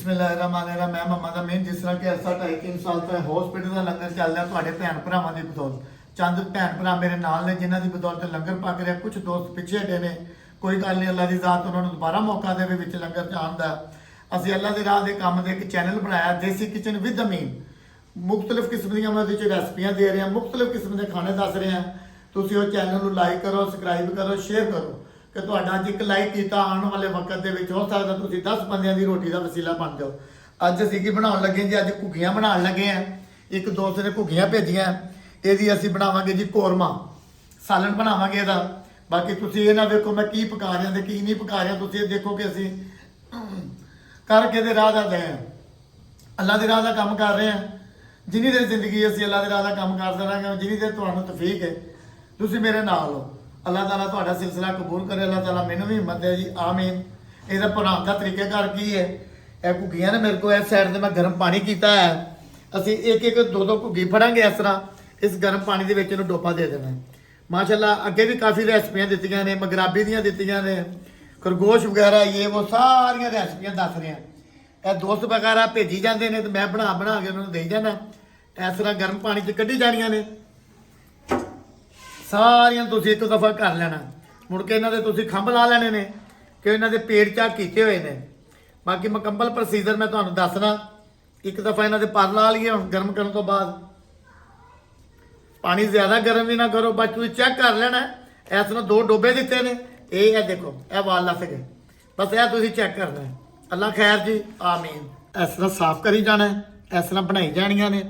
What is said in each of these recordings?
बिस्मिल्लाहिर्रहमानिर्रहीम। मैं मोहम्मद अमीन। जिस तरह कि अरसा 2.5-3 साल तो हॉस्पिटल का लंगर चल रहा ਤੁਹਾਡੇ ਭੈਣ ਭਰਾਵਾਂ ਦੀ ਬਦੌਲਤ। ਚੰਦ ਭੈਣ ਭਰਾ ਮੇਰੇ ਨਾਲ ਨੇ ਜਿਨ੍ਹਾਂ ਦੀ ਬਦੌਲਤ ਲੰਗਰ ਪੱਕ ਰਿਹਾ। ਕੁਝ ਦੋਸਤ ਪਿੱਛੇ ਹਟੇ ਨੇ, ਕੋਈ ਗੱਲ ਨਹੀਂ, ਅੱਲਾ ਦੀ ਜ਼ਾਤ ਉਹਨਾਂ ਨੂੰ ਦੁਬਾਰਾ ਮੌਕਾ ਦੇਵੇ ਵਿੱਚ ਲੰਗਰ ਚਾਣ ਦਾ। ਅਸੀਂ ਅੱਲਾ ਦੇ ਰਾਹ ਦੇ ਕੰਮ ਦੇ ਇੱਕ ਚੈਨਲ ਬਣਾਇਆ ਦੇਸੀ ਕਿਚਨ ਵਿਦ ਅਮੀਨ। ਮੁxtਲਿਫ ਕਿਸਮ ਦੀਆਂ ਮੈਂ ਉਹਦੇ 'ਚ ਰੈਸਪੀਆਂ ਦੇ ਰਿਹਾ, ਮੁxtਲਿਫ ਕਿਸਮ ਦੇ ਖਾਣੇ ਦੱਸ ਰਿਹਾ। ਤੁਸੀਂ ਉਹ ਚੈਨਲ ਨੂੰ ਲਾਈਕ ਕਰੋ, ਸਬਸਕ੍ਰਾਈਬ ਕਰੋ, ਸ਼ੇਅਰ ਕਰੋ ਕਿ ਤੁਹਾਡਾ ਅੱਜ ਇੱਕ ਲਾਈਕ ਕੀਤਾ ਆਉਣ ਵਾਲੇ ਵਕਤ ਦੇ ਵਿੱਚ ਹੋ ਸਕਦਾ ਤੁਸੀਂ 10 ਬੰਦਿਆਂ ਦੀ ਰੋਟੀ ਦਾ ਵਸੀਲਾ ਬਣ ਜਾਓ। ਅੱਜ ਅਸੀਂ ਕੀ ਬਣਾਉਣ ਲੱਗੇ ਜੀ? ਅੱਜ ਘੁੱਗੀਆਂ ਬਣਾਉਣ ਲੱਗੇ ਆ। ਇੱਕ ਦੋਸਤ ਨੇ ਘੁੱਗੀਆਂ ਭੇਜੀਆਂ, ਇਹਦੀ ਅਸੀਂ ਬਣਾਵਾਂਗੇ ਜੀ ਕੋਰਮਾ, ਸਾਲਣ ਬਣਾਵਾਂਗੇ ਇਹਦਾ। ਬਾਕੀ ਤੁਸੀਂ ਇਹ ਨਾ ਵੇਖੋ ਮੈਂ ਕੀ ਪਕਾ ਰਿਹਾ ਤੇ ਕੀ ਨਹੀਂ ਪਕਾ ਰਿਹਾ, ਤੁਸੀਂ ਇਹ ਦੇਖੋ ਕਿ ਅਸੀਂ ਕਰਕੇ ਦੇ ਰਾਹ ਦਾ ਗਏ ਆ, ਅੱਲਾ ਦੇ ਰਾਹ ਦਾ ਕੰਮ ਕਰ ਰਹੇ ਆ। ਜਿੰਨੀ ਦੇਰ ਜ਼ਿੰਦਗੀ ਅਸੀਂ ਅੱਲਾ ਦੇ ਰਾਹ ਦਾ ਕੰਮ ਕਰਦੇ ਰਹਾਂਗੇ, ਜਿੰਨੀ ਦੇਰ ਤੁਹਾਨੂੰ ਤੌਫੀਕ ਹੈ ਤੁਸੀਂ ਮੇਰੇ ਨਾਲ ਹੋ। ਅੱਲਾਹ ਤਾਲਾ ਤੁਹਾਡਾ ਸਿਲਸਿਲਾ ਕਬੂਲ ਕਰੇ। ਅੱਲਾਹ ਤਾਲਾ ਮੈਨੂੰ ਵੀ ਹਿੰਮਤ ਦੇ ਜੀ, ਆਮੀਨ। ਇਹਦਾ ਬਣਾਉਣ ਦਾ ਤਰੀਕਾਕਾਰ ਕੀ ਹੈ? ਇਹ ਘੁੱਗੀਆਂ ਨੇ ਮੇਰੇ ਕੋਲ ਇਸ ਸਾਈਡ ਤੇ ਮੈਂ ਗਰਮ ਪਾਣੀ ਕੀਤਾ ਹੈ। ਅਸੀਂ ਇੱਕ ਇੱਕ ਦੋ ਦੋ ਘੁੱਗੀ ਫੜਾਂਗੇ ਇਸ ਤਰ੍ਹਾਂ, ਇਸ ਗਰਮ ਪਾਣੀ ਦੇ ਵਿੱਚ ਇਹਨੂੰ ਡੋਪਾ ਦੇ ਦੇਣਾ। ਮਾਸ਼ਾਅੱਲਾ ਅੱਗੇ ਵੀ ਕਾਫੀ ਰੈਸਪੀਆਂ ਦਿੱਤੀਆਂ ਨੇ, ਮਗਰਾਬੀ ਦੀਆਂ ਦਿੱਤੀਆਂ ਨੇ, ਖਰਗੋਸ਼ ਵਗੈਰਾ, ਇਹ ਉਹ ਸਾਰੀਆਂ ਰੈਸਪੀਆਂ ਦੱਸ ਰਿਹਾ। ਇਹ ਦੋਸਤ ਵਗੈਰਾ ਭੇਜੀ ਜਾਂਦੇ ਨੇ ਤੇ ਮੈਂ ਬਣਾ ਬਣਾ ਕੇ ਉਹਨਾਂ ਨੂੰ ਦੇਈ ਜਾਣਾ। ਇਸ ਤਰ੍ਹਾਂ ਗਰਮ ਪਾਣੀ 'ਚ ਕੱਢੀ ਜਾਣੀਆਂ ਨੇ ਸਾਰੀਆਂ। ਤੁਸੀਂ ਇੱਕ ਦਫਾ ਕਰ ਲੈਣਾ, ਮੁੜ ਕੇ ਇਹਨਾਂ ਦੇ ਤੁਸੀਂ ਖੰਭ ਲਾ ਲੈਣੇ ਨੇ ਕਿ ਇਹਨਾਂ ਦੇ ਪੇਟ ਚਾਕ ਕੀਤੇ ਹੋਏ ਨੇ। ਬਾਕੀ ਮੁਕੰਮਲ ਪ੍ਰੋਸੀਜਰ ਮੈਂ ਤੁਹਾਨੂੰ ਦੱਸਣਾ। ਇੱਕ ਦਫਾ ਇਹਨਾਂ ਦੇ ਪਰ ਲਾ ਲਈਏ। ਹੁਣ ਗਰਮ ਕਰਨ ਤੋਂ ਬਾਅਦ ਪਾਣੀ ਜ਼ਿਆਦਾ ਗਰਮ ਵੀ ਨਾ ਕਰੋ, ਬਸ ਤੁਸੀਂ ਚੈੱਕ ਕਰ ਲੈਣਾ। ਇਸ ਤਰ੍ਹਾਂ 2 ਡੋਬੇ ਦਿੱਤੇ ਨੇ, ਇਹ ਦੇਖੋ ਇਹ ਵਾਲ ਲੱਥ ਗਏ, ਬਸ ਇਹ ਤੁਸੀਂ ਚੈੱਕ ਕਰਨਾ ਹੈ। ਅੱਲਾ ਖੈਰ ਜੀ, ਆਮੀਨ। ਇਸ ਤਰ੍ਹਾਂ ਸਾਫ਼ ਕਰੀ ਜਾਣਾ, ਇਸ ਤਰ੍ਹਾਂ ਬਣਾਈ ਜਾਣੀਆਂ ਨੇ।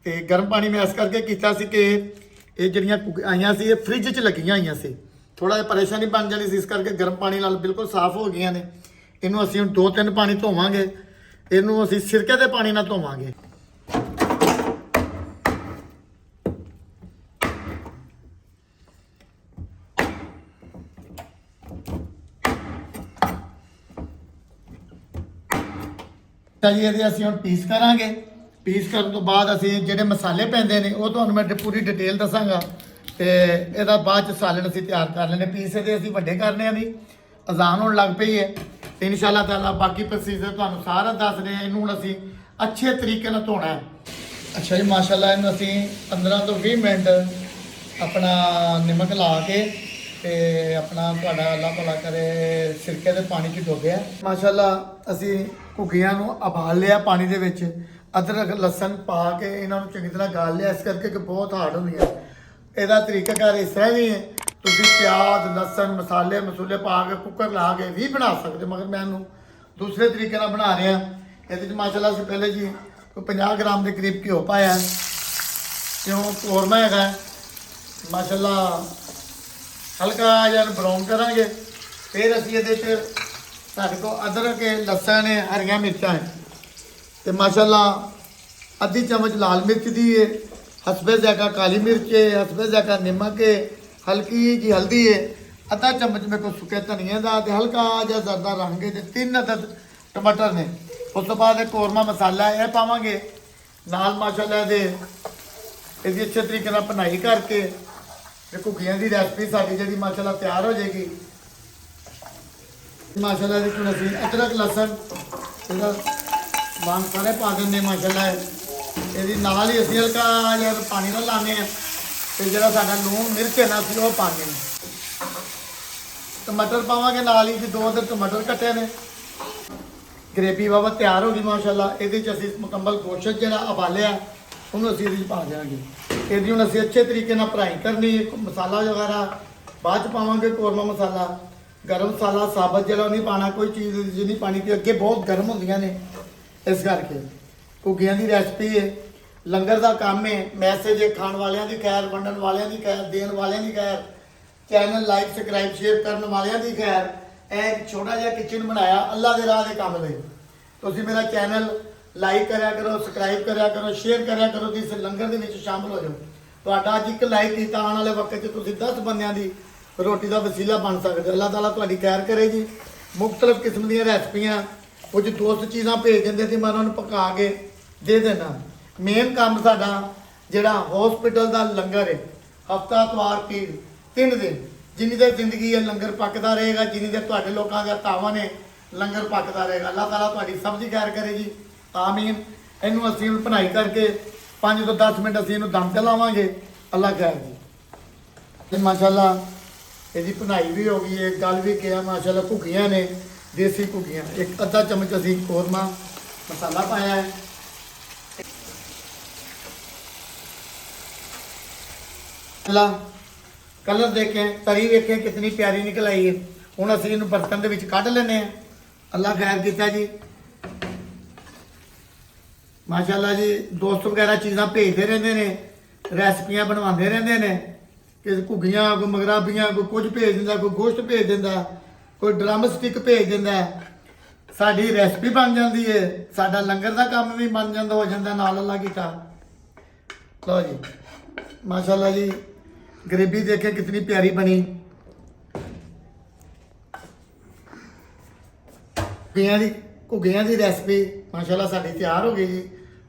ਤੇ ਗਰਮ ਪਾਣੀ ਮੈਂ ਇਸ ਕਰਕੇ ਕੀਤਾ ਸੀ ਕਿ ਇਹ ਜਿਹੜੀਆਂ ਆਈਆਂ ਸੀ ਇਹ ਫ੍ਰਿਜ 'ਚ ਲੱਗੀਆਂ ਹੋਈਆਂ ਸੀ, ਥੋੜਾ ਜਿਹਾ ਪਰੇਸ਼ਾਨੀ ਬਣ ਜਾਣੀ ਸੀ, ਇਸ ਕਰਕੇ ਗਰਮ ਪਾਣੀ ਨਾਲ ਬਿਲਕੁਲ ਸਾਫ਼ ਹੋ ਗਈਆਂ ਨੇ। ਇਹਨੂੰ ਅਸੀਂ ਹੁਣ 2-3 ਪਾਣੀ ਧੋਵਾਂਗੇ, ਇਹਨੂੰ ਅਸੀਂ ਸਿਰਕੇ ਦੇ ਪਾਣੀ ਨਾਲ ਧੋਵਾਂਗੇ। ਜੀ ਇਹਦੇ ਅਸੀਂ ਹੁਣ ਪੀਸ ਕਰਾਂਗੇ। ਪੀਸ ਕਰਨ ਤੋਂ ਬਾਅਦ ਅਸੀਂ ਜਿਹੜੇ ਮਸਾਲੇ ਪੈਂਦੇ ਨੇ ਉਹ ਤੁਹਾਨੂੰ ਮੈਂ ਪੂਰੀ ਡਿਟੇਲ ਦੱਸਾਂਗਾ। ਤੇ ਇਹਦਾ ਬਾਅਦ ਚ ਸਾਲਣ ਅਸੀਂ ਤਿਆਰ ਕਰ ਲੈਣੇ। ਪੀਸ ਇਹਦੇ ਅਸੀਂ ਵੱਡੇ ਕਰਨੇ ਆ ਵੀ ਅਜ਼ਾਨ ਹੋਣ ਲੱਗ ਪਈ ਹੈ ਤੇ ਇਨਸ਼ਾਅੱਲਾ ਤਾਲਾ ਬਾਕੀ ਪ੍ਰੋਸੀਜਰ ਤੁਹਾਨੂੰ ਸਾਰਾ ਦੱਸ ਰਹੇ ਹਾਂ। ਇਹਨੂੰ ਹੁਣ ਅਸੀਂ ਅੱਛੇ ਤਰੀਕੇ ਨਾਲ ਧੋਣਾ ਹੈ। ਅੱਛਾ ਜੀ, ਮਾਸ਼ਾਅੱਲਾ ਇਹਨੂੰ ਅਸੀਂ 15 ਤੋਂ 20 ਮਿੰਟ ਆਪਣਾ ਨਮਕ ਲਾ ਕੇ ਤੇ ਆਪਣਾ ਤੁਹਾਡਾ ਅੱਲਾਹ ਭਲਾ ਕਰੇ ਸਿਰਕੇ ਦੇ ਪਾਣੀ 'ਚ ਡੋਬਿਆ। ਮਾਸ਼ਾਅੱਲਾ ਅਸੀਂ ਘੁੱਗੀਆਂ ਨੂੰ ਉਬਾਲ ਲਿਆ ਪਾਣੀ ਦੇ ਵਿੱਚ, ਅਦਰਕ ਲਸਣ ਪਾ ਕੇ ਇਹਨਾਂ ਨੂੰ ਚੰਗੀ ਤਰ੍ਹਾਂ ਗਾਲ ਲਿਆ, ਇਸ ਕਰਕੇ ਕਿ ਬਹੁਤ ਹਾਰਡ ਹੁੰਦੀਆਂ। ਇਹਦਾ ਤਰੀਕਾਕਾਰ ਇਸ ਤਰ੍ਹਾਂ ਵੀ ਹੈ, ਤੁਸੀਂ ਪਿਆਜ਼ ਲਸਣ ਮਸਾਲੇ ਮਸੂਲੇ ਪਾ ਕੇ ਕੁੱਕਰ ਲਾ ਕੇ ਵੀ ਬਣਾ ਸਕਦੇ, ਮਗਰ ਮੈਂ ਇਹਨੂੰ ਦੂਸਰੇ ਤਰੀਕੇ ਨਾਲ ਬਣਾ ਰਿਹਾ। ਇਹਦੇ 'ਚ ਮਾਸ਼ਾਅੱਲਾ ਅਸੀਂ ਪਹਿਲੇ ਜੀ ਕੋਈ 50 ਗ੍ਰਾਮ ਦੇ ਕਰੀਬ ਘਿਓ ਪਾਇਆ, ਕਿਉਂ ਕੋਰਮਾ ਹੈਗਾ। ਮਾਸ਼ਾਅੱਲਾ ਹਲਕਾ ਜਿਹਾ ਬਰਾਊਨ ਕਰਾਂਗੇ। ਫਿਰ ਅਸੀਂ ਇਹਦੇ 'ਚ ਸਾਡੇ ਕੋਲ ਅਦਰਕ ਹੈ, ਲਸਣ ਹੈ, ਹਰੀਆਂ ਮਿਰਚਾਂ ਹੈ ਤੇ ਮਾਸ਼ਾਅੱਲਾ ਅੱਧੀ ਚਮਚ ਲਾਲ ਮਿਰਚ ਦੀ ਹੈ, ਹਸਬੇ ਜ਼ਾਇਕਾ ਕਾਲੀ ਮਿਰਚ है, हसबे ज़ायका नमक है, हल्की जी हल्दी है, अद्धा चम्मच मेरे को सुके धनिए का, हल्का जहा जरदा रंग है, 3 अदद टमाटर ने। उस तो बाद कोरमा मसाला यह पावांगे नाल। माशाअल्लाह इसकी अच्छे तरीके ਨਾਲ बनाई करके घुग्गियां की रेसिपी साड़ी जी माशाअल्लाह तैयार हो जाएगी। माशाअल्लाह इसमें असीं अदरक लसन मान सारे पा देंगे। माशाअल्लाह ਇਹਦੀ ਨਾਲ ਹੀ ਅਸੀਂ ਹਲਕਾ ਜਿਹਾ ਪਾਣੀ ਨਾਲ ਲਾਉਂਦੇ ਹਾਂ ਤੇ ਜਿਹੜਾ ਸਾਡਾ ਲੂਣ ਮਿਰਚ ਹੈ ਨਾ ਅਸੀਂ ਉਹ ਪਾਉਂਦੇ ਹਾਂ। ਟਮਾਟਰ ਪਾਵਾਂਗੇ ਨਾਲ ਹੀ, 2 ਅਦਰ ਟਮਾਟਰ ਕੱਟੇ ਨੇ। ਗ੍ਰੇਵੀ ਬਾਬਾ ਤਿਆਰ ਹੋ ਗਈ ਮਾਸ਼ਾਅੱਲਾ। ਇਹਦੇ 'ਚ ਅਸੀਂ ਮੁਕੰਮਲ ਗੋਸ਼ਤ ਜਿਹੜਾ ਉਬਾਲਿਆ ਉਹਨੂੰ ਅਸੀਂ ਇਹਦੇ 'ਚ ਪਾ ਦਿਆਂਗੇ। ਇਹਦੀ ਹੁਣ ਅਸੀਂ ਅੱਛੇ ਤਰੀਕੇ ਨਾਲ ਫਰਾਈ ਕਰਨੀ। ਮਸਾਲਾ ਵਗੈਰਾ ਬਾਅਦ 'ਚ ਪਾਵਾਂਗੇ, ਕੋਰਮਾ ਮਸਾਲਾ, ਗਰਮ ਮਸਾਲਾ ਸਾਬਤ ਜਿਹੜਾ ਨਹੀਂ ਪਾਉਣਾ, ਕੋਈ ਚੀਜ਼ ਨਹੀਂ ਪਾਣੀ ਕਿ ਅੱਗੇ ਬਹੁਤ ਗਰਮ ਹੁੰਦੀਆਂ ਨੇ, ਇਸ ਕਰਕੇ। ਘੁੱਗੀਆਂ ਦੀ ਰੈਸਪੀ ਹੈ, ਲੰਗਰ ਦਾ ਕੰਮ ਹੈ, ਮੈਸੇਜ ਹੈ, ਖਾਣ ਵਾਲਿਆਂ ਦੀ ਖੈਰ, ਵੰਡਣ ਵਾਲਿਆਂ ਦੀ ਖੈਰ, ਦੇਣ ਵਾਲਿਆਂ ਦੀ ਖੈਰ, ਚੈਨਲ ਲਾਈਕ ਸਬਸਕ੍ਰਾਈਬ ਸ਼ੇਅਰ ਕਰਨ ਵਾਲਿਆਂ ਦੀ ਖੈਰ। ਇਹ ਛੋਟਾ ਜਿਹਾ ਕਿਚਨ ਬਣਾਇਆ ਅੱਲਾ ਦੇ ਰਾਹ ਦੇ ਕੰਮ ਲਈ। ਤੁਸੀਂ ਮੇਰਾ ਚੈਨਲ ਲਾਈਕ ਕਰਿਆ ਕਰੋ, ਸਬਸਕ੍ਰਾਈਬ ਕਰਿਆ ਕਰੋ, ਸ਼ੇਅਰ ਕਰਿਆ ਕਰੋ ਤੇ ਇਸ ਲੰਗਰ ਦੇ ਵਿੱਚ ਸ਼ਾਮਲ ਹੋ ਜਾਓ। ਤੁਹਾਡਾ ਅੱਜ ਇੱਕ ਲਾਈਕ ਕੀਤਾ ਆਉਣ ਵਾਲੇ ਵਕਤ 'ਚ ਤੁਸੀਂ 10 ਬੰਦਿਆਂ ਦੀ ਰੋਟੀ ਦਾ ਵਸੀਲਾ ਬਣ ਸਕਦੇ। ਅੱਲਾਹ ਤਾਲਾ ਤੁਹਾਡੀ ਖੈਰ ਕਰੇ ਜੀ। ਮੁxtਲਿਫ ਕਿਸਮ ਦੀਆਂ ਰੈਸਪੀਆਂ ਕੁਝ ਦੋਸਤ ਚੀਜ਼ਾਂ ਭੇਜ ਦਿੰਦੇ ਸੀ, ਮੈਂ ਉਹਨਾਂ ਨੂੰ ਪਕਾ ਕੇ ਦੇ ਦੇਣਾ। ਮੇਨ ਕੰਮ ਸਾਡਾ ਜਿਹੜਾ ਹਸਪੀਟਲ ਦਾ ਲੰਗਰ ਹੈ, ਹਫਤਾ ਇਤਵਾਰ ਪੀਰ 3 ਦਿਨ ਜਿੰਨੀ ਦੇਰ ਜ਼ਿੰਦਗੀ ਹੈ ਲੰਗਰ ਪੱਕਦਾ ਰਹੇਗਾ, ਜਿੰਨੀ ਦੇਰ ਤੁਹਾਡੇ ਲੋਕਾਂ ਦਾ ਤਾਵਨ ਹੈ ਲੰਗਰ ਪੱਕਦਾ ਰਹੇਗਾ। ਅੱਲਾਹ ਤਾਲਾ ਤੁਹਾਡੀ ਸਭ ਦੀ ਖੈਰ ਕਰੇ ਜੀ, ਆਮੀਨ। ਇਹਨੂੰ ਅਸੀਂ ਹੁਣ ਬਣਾਈ ਕਰਕੇ 5 ਤੋਂ 10 ਮਿੰਟ ਅਸੀਂ ਇਹਨੂੰ ਦਮ ਤੇ ਲਾਵਾਂਗੇ। ਅੱਲਾਹ ਖੈਰ ਜੀ। ਤੇ ਮਾਸ਼ਾਅੱਲਾ ਇਹਦੀ ਬਣਾਈ ਵੀ ਹੋ ਗਈ ਹੈ, ਗੱਲ ਵੀ ਕਿਹਾ ਮਾਸ਼ਾਅੱਲਾ। ਘੁੱਗੀਆਂ ਨੇ, ਦੇਸੀ ਘੁੱਗੀਆਂ। ਇੱਕ ਅੱਧਾ ਚਮਚ ਅਸੀਂ ਕੋਰਮਾ ਮਸਾਲਾ ਪਾਇਆ ਹੈ। ਕਲਰ देखें, तरी देखें कितनी प्यारी निकल आई है। ਹੁਣ ਅਸੀਂ ਇਹਨੂੰ ਬਰਤਨ ਦੇ ਵਿੱਚ ਕੱਢ ਲੈਨੇ ਆ। ਅੱਲਾ ਖੈਰ ਕੀਤਾ ਜੀ, ਮਾਸ਼ਾਅੱਲਾ ਜੀ। ਦੋਸਤ ਵਗੈਰਾ ਚੀਜ਼ਾਂ ਭੇਜਦੇ ਰਹਿੰਦੇ ਨੇ, ਰੈਸਪੀਆਂ ਬਣਵਾਉਂਦੇ ਰਹਿੰਦੇ ਨੇ ਕਿ ਘੁੱਗੀਆਂ, ਕੋਈ ਮਗਰਾਬੀਆਂ, ਕੋਈ ਕੁਝ ਭੇਜ ਦਿੰਦਾ, ਕੋਈ ਗੋਸ਼ਤ ਭੇਜ ਦਿੰਦਾ, ਕੋਈ ਡਰਮ ਸਟਿਕ ਭੇਜ ਦਿੰਦਾ। ਸਾਡੀ ਰੈਸਪੀ ਬਣ ਜਾਂਦੀ ਹੈ, ਸਾਡਾ ਲੰਗਰ ਦਾ ਕੰਮ ਵੀ ਬਣ ਜਾਂਦਾ, ਹੋ ਜਾਂਦਾ ਨਾਲ। ਅੱਲਾ ਕੀਤਾ। ਲਓ ਜੀ माशाल्लाह जी, ग्रेवी देखे कितनी प्यारी बनी। घुग्गियां की रेसिपी माशाल्लाह साडी तैयार हो गई जी।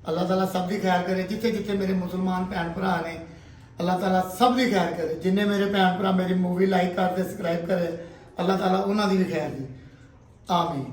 अल्लाह ताला सब की खैर करे। जिथे जिथे मेरे मुसलमान भैन भरा ने, अल्लाह ताला सब की खैर करे। जिन्हें मेरे भैन भरा मेरी मूवी लाइक करते, सब्सक्राइब करे, अल्लाह ताला उन्होंने भी खैर दी, आमीन।